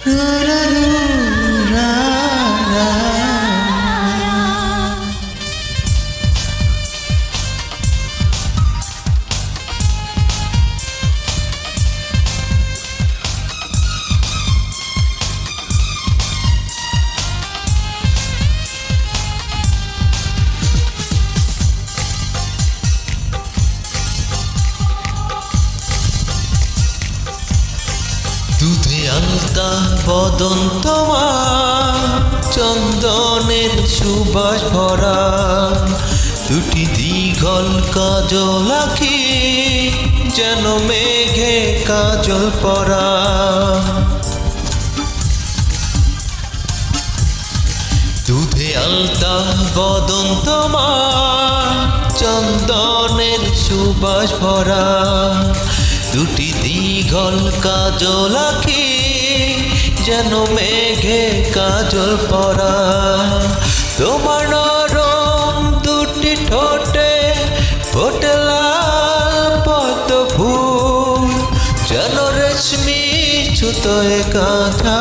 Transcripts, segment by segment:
রা রা রু রা রা। দুধে আলতা বদন তোমার, চন্দনের সুবাস ভরা, দুটি দীঘল কাজল আঁখি, যেন মেঘে কাজল পরা। দুধে আলতা বদন তোমার, চন্দনের সুবাস ভরা, দুটি দীঘল কাজল আঁখি, যেন মেঘে কাজল পরা। তোমার নরম দুটি ঠোঁটে ফোটে লাল পদ্ম ফুল, যেন রেশমি সুতোয় গাঁথা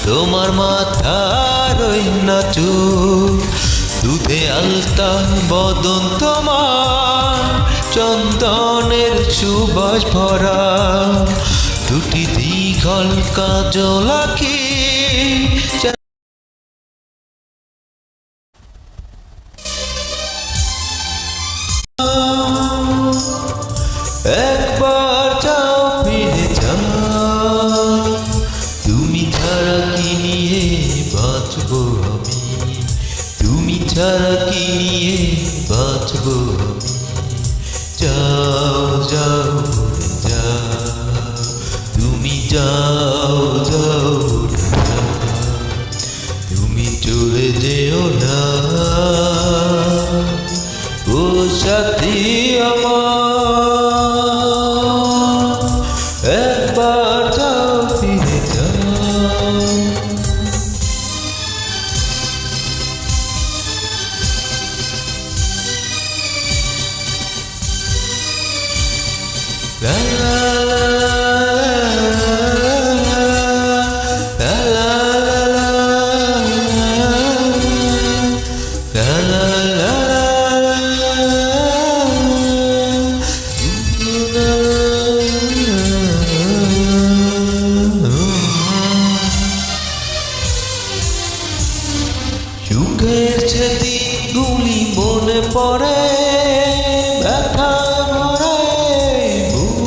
তোমার মাথার ওই না চুল। দুধে আলতা বদন তোমার, চন্দনের সুবাস ভরা, দুটি দীঘল কাজল আঁখি। একবার যাও ফিরে যাও, তুমি ছাড়া কি নিয়ে বাঁচবো আমি, তুমি ছাড়া কি নিয়ে বাঁচবো আমি। যাও যাও যাও, তুমি যাও যাও যাও, তুমি চলে যেও না ও সাথী আমার, একবার যাও ফিরে যাও। La la la la la la la la সুখের স্মৃতিগুলি মনে পড়ে, ব্যথা ভরে বুক।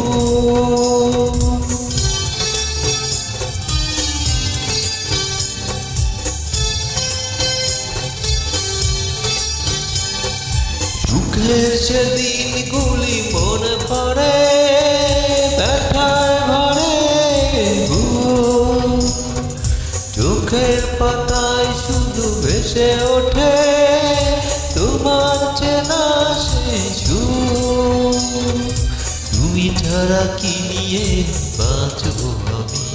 সুখের সেদিনগুলি মনে পড়ে, ব্যথায় ভরে বুক। চোখের পাতায় শুধু ভেসে ওঠে তোমার চেনা সেই সুর। তুমি ছাড়া কি নিয়ে বাঁচবো আমি,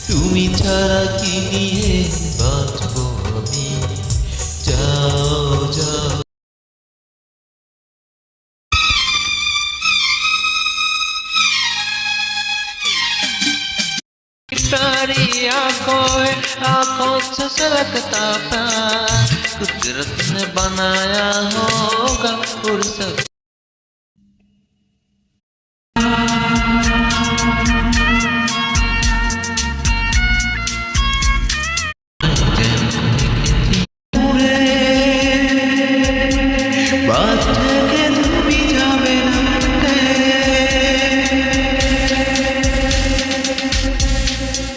তুমি ছাড়া কি নিয়ে বাঁচবো আমি। যাও যাও। प्यारी आंखों से झलकता प्यार, कुदरत ने बनाया होगा फुर्सत। बात